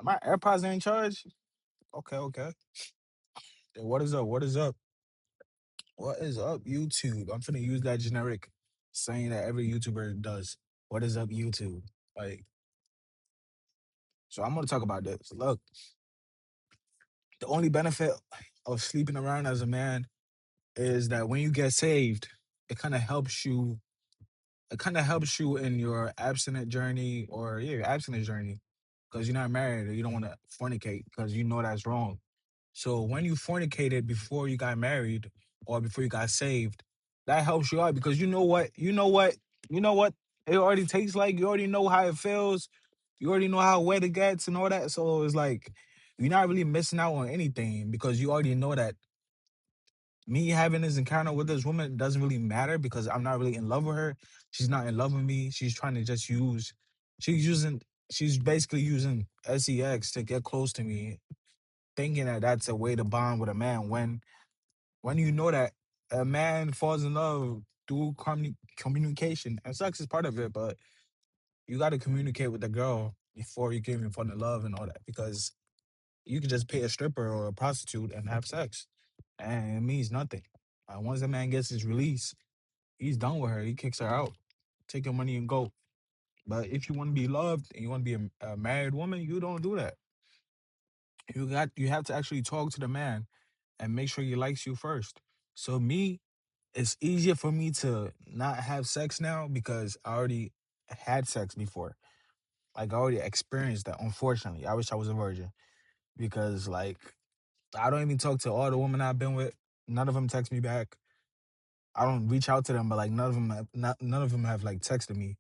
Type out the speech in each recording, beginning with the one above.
My AirPods ain't charged. Okay, okay. Hey, what is up? What is up? What is up, YouTube? I'm finna use that generic saying that every YouTuber does. What is up, YouTube? Like, so I'm gonna talk about this. Look, the only benefit of sleeping around as a man is that when you get saved, it kind of helps you. It kind of helps you in your abstinent journey or yeah, your abstinent journey, because you're not married or you don't want to fornicate because you know that's wrong. So when you fornicated before you got married or before you got saved, that helps you out because you know what it already tastes like. You already know how it feels. You already know how wet it gets and all that. So it's like you're not really missing out on anything because you already know that me having this encounter with this woman doesn't really matter because I'm not really in love with her. She's not in love with me. She's trying to just use. She's using. She's basically using sex to get close to me, thinking that that's a way to bond with a man when you know that a man falls in love through communication and sex is part of it, but you got to communicate with the girl before you can even fall in love and all that because you can just pay a stripper or a prostitute and have sex and it means nothing. Once a man gets his release, he's done with her. He kicks her out, take your money and go. But if you want to be loved and you want to be a married woman, you don't do that. You have to actually talk to the man and make sure he likes you first. So me, it's easier for me to not have sex now because I already had sex before. Like I already experienced that. Unfortunately, I wish I was a virgin because like I don't even talk to all the women I've been with. None of them text me back. I don't reach out to them, but like none of them have like texted me,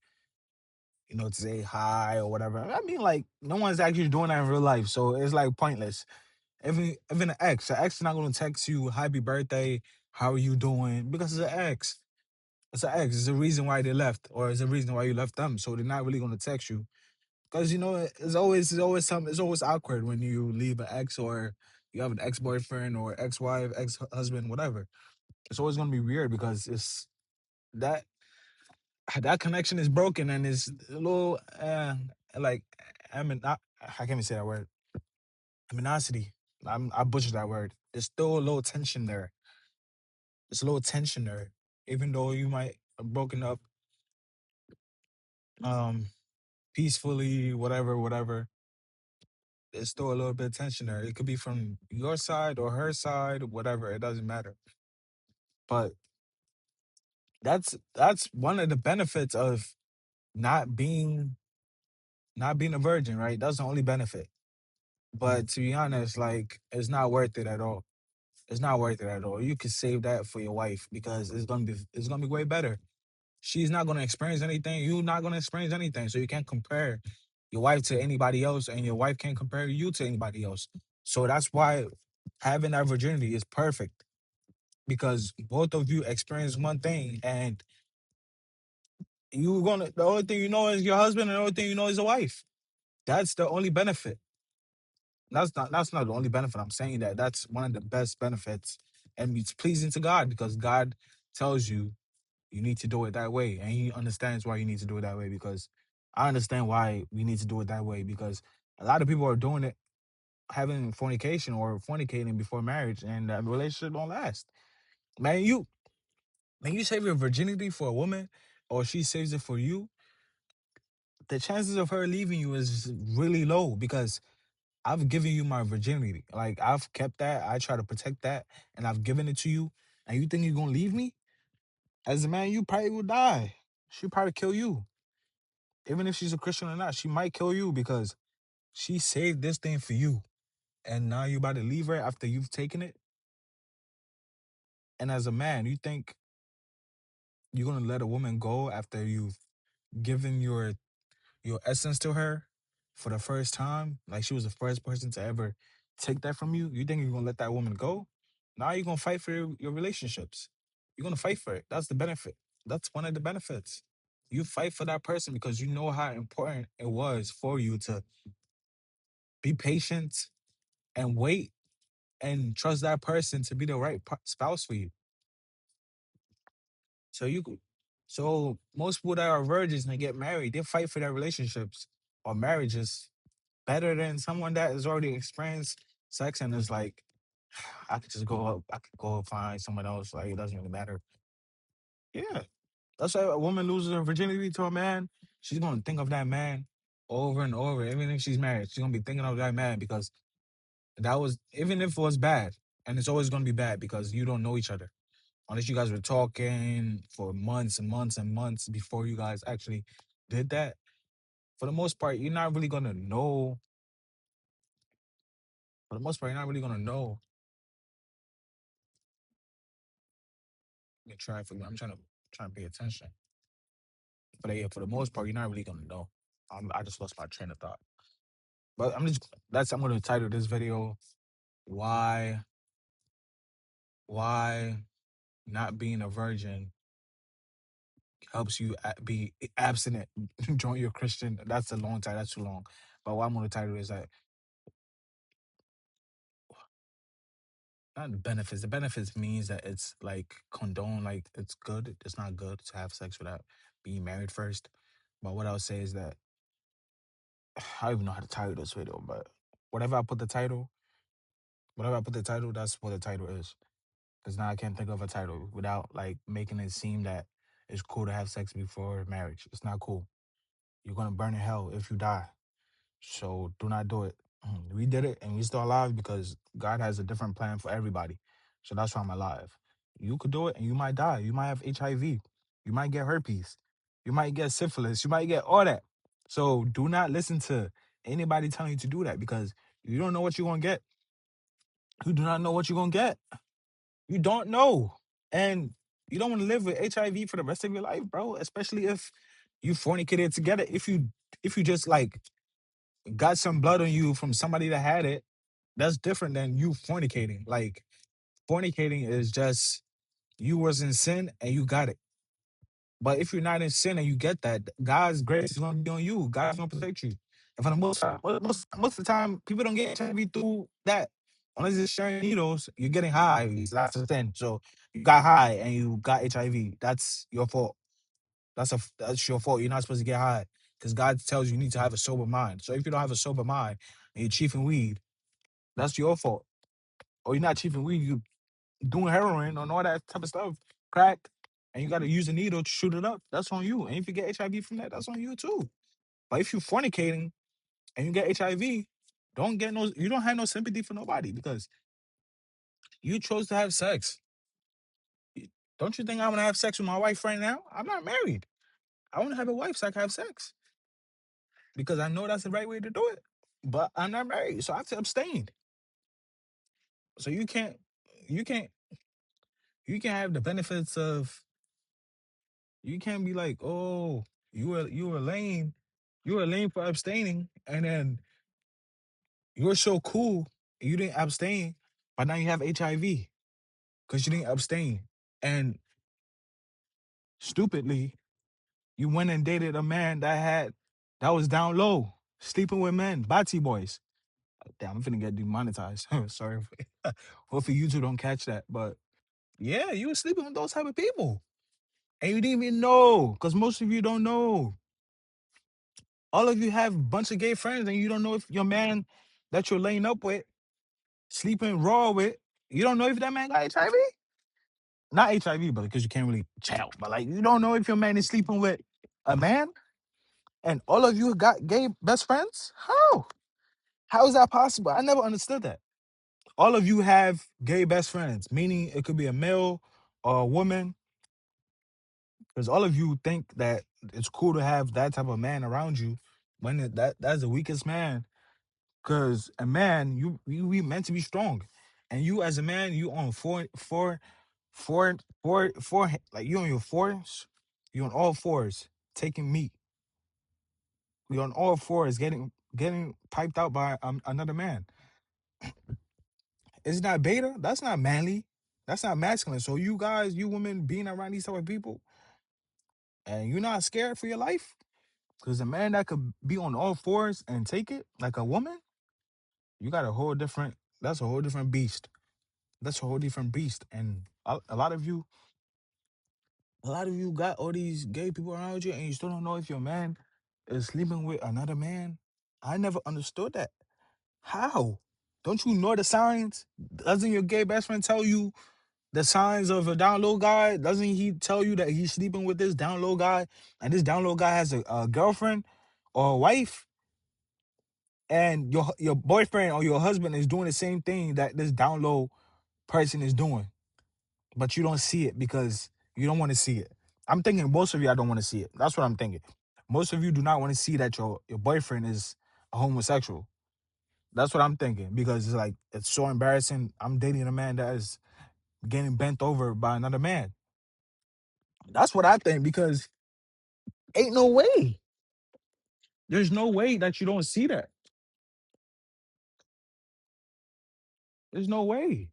to say hi or whatever. I mean, like no one's actually doing that in real life, so it's like pointless. Even an ex is not gonna text you happy birthday, how are you doing? Because it's an ex. It's an ex. It's a reason why they left, or it's a reason why you left them. So they're not really gonna text you. Because it's always awkward when you leave an ex or you have an ex boyfriend or ex wife, ex husband, whatever. It's always gonna be weird because it's that that connection is broken and it's a little like I mean I can't even say that word. Aminosity. I butchered that word. There's still a little tension there. There's a little tension there. Even though you might have broken up um peacefully, whatever, whatever, there's still a little bit of tension there. It could be from your side or her side, whatever. It doesn't matter. But that's one of the benefits of not being not being a virgin, right? That's the only benefit. But to be honest, like it's not worth it at all. It's not worth it at all. You could save that for your wife because it's gonna be way better. She's not gonna experience anything. You're not gonna experience anything. So you can't compare your wife to anybody else, and your wife can't compare you to anybody else. So that's why having that virginity is perfect because both of you experience one thing, and the only thing you know is your husband, and the only thing you know is a wife. That's the only benefit. That's not the only benefit. I'm saying that that's one of the best benefits, and it's pleasing to God because God tells you you need to do it that way, and He understands why you need to do it that way. Because I understand why we need to do it that way because a lot of people are doing it, having fornication or fornicating before marriage, and that relationship don't last. Man, you save your virginity for a woman, or she saves it for you. The chances of her leaving you is really low because I've given you my virginity. Like I've kept that. I try to protect that, and I've given it to you. And you think you're gonna leave me? As a man, you probably will die. She'll probably kill you. Even if she's a Christian or not, she might kill you because she saved this thing for you. And now you about to leave her after you've taken it. And as a man, you think you're gonna let a woman go after you've given your essence to her for the first time, like she was the first person to ever take that from you, you think you're gonna let that woman go? Now you're gonna fight for your relationships. You're gonna fight for it. That's the benefit. That's one of the benefits. You fight for that person because you know how important it was for you to be patient and wait and trust that person to be the right spouse for you. So so most people that are virgins and they get married, they fight for their relationships or marriages better than someone that has already experienced sex and is like, I could just go up, I could go find someone else. Like it doesn't really matter. Yeah, that's why a woman loses her virginity to a man. She's gonna think of that man over and over. Even if she's married, she's gonna be thinking of that man because that was even if it was bad, and it's always gonna be bad because you don't know each other. Unless you guys were talking for months and months and months before you guys actually did that. For the most part, you're not really gonna know. For the most part, you're not really gonna know. Let me try for you. I'm trying to pay attention. But yeah, for the most part, you're not really gonna know. I just lost my train of thought. But I'm gonna title this video why why not being a virgin helps you be abstinent during your Christian. That's a long title. That's too long. But what I'm gonna title is that not the benefits. The benefits means that it's like condone, like it's good. It's not good to have sex without being married first. But what I'll say is that I don't even know how to title this video, but whatever I put the title, whatever I put the title, that's what the title is. Because now I can't think of a title without like making it seem that it's cool to have sex before marriage. It's not cool. You're gonna burn in hell if you die. So do not do it. We did it and we still alive because God has a different plan for everybody. So that's why I'm alive. You could do it and you might die. You might have HIV. You might get herpes. You might get syphilis. You might get all that. So do not listen to anybody telling you to do that because you don't know what you're gonna get. You do not know what you're gonna get. You don't know. And you don't want to live with HIV for the rest of your life, bro. Especially if you fornicated together. If you just like got some blood on you from somebody that had it, that's different than you fornicating. Like fornicating is just you was in sin and you got it. But if you're not in sin and you get that, God's grace is gonna be on you. God's gonna protect you. And for the most of the time, people don't get HIV through that. Unless it's sharing needles, you're getting high. That's the thing. So you got high and you got HIV. That's your fault. That's your fault. You're not supposed to get high because God tells you need to have a sober mind. So if you don't have a sober mind and you're chiefing weed, that's your fault. Or you're not chiefing weed, you doing heroin and all that type of stuff, crack, and you got to use a needle to shoot it up. That's on you. And if you get HIV from that, that's on you too. But if you're fornicating and you get HIV, you don't have no sympathy for nobody because you chose to have sex. Don't you think I want to have sex with my wife right now? I'm not married. I want to have a wife so I can have sex because I know that's the right way to do it. But I'm not married, so I have to abstain. So you can't, you can have the benefits of. You can't be like, oh, you were lame for abstaining, and then you're so cool, you didn't abstain, but now you have HIV because you didn't abstain, and stupidly you went and dated a man that was down low, sleeping with men, Batsy boys. Damn, I'm finna get demonetized. Sorry. Hopefully you two don't catch that. But yeah, you were sleeping with those type of people. And you didn't even know. Because most of you don't know. All of you have a bunch of gay friends and you don't know if your man that you're laying up with, sleeping raw with, you don't know if that man got HIV? Not HIV, but because you can't really tell. But like you don't know if your man is sleeping with a man and all of you got gay best friends? How? How is that possible? I never understood that. All of you have gay best friends, meaning it could be a male or a woman, because all of you think that it's cool to have that type of man around you when that's the weakest man. Because a man, you we meant to be strong, and you as a man, you on four, like you on your fours, you on all fours taking meat. You on all fours getting piped out by another man. It's not beta. That's not manly. That's not masculine. So you guys, you women being around these type of people and you're not scared for your life? Because a man that could be on all fours and take it like a woman, you got a whole different, that's a whole different beast. That's a whole different beast. And a lot of you got all these gay people around you and you still don't know if your man is sleeping with another man. I never understood that. How? Don't you know the signs? Doesn't your gay best friend tell you the signs of a down low guy? Doesn't he tell you that he's sleeping with this down low guy and this down low guy has a girlfriend or a wife? And your boyfriend or your husband is doing the same thing that this down low person is doing, but you don't see it because you don't want to see it. I'm thinking most of you, I don't want to see it. That's what I'm thinking. Most of you do not want to see that your boyfriend is a homosexual. That's what I'm thinking because it's like it's so embarrassing. I'm dating a man that is getting bent over by another man. That's what I think because ain't no way. There's no way that you don't see that. There's no way.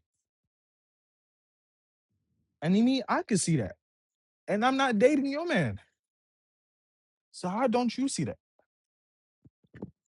And I can see that. And I'm not dating your man. So how don't you see that?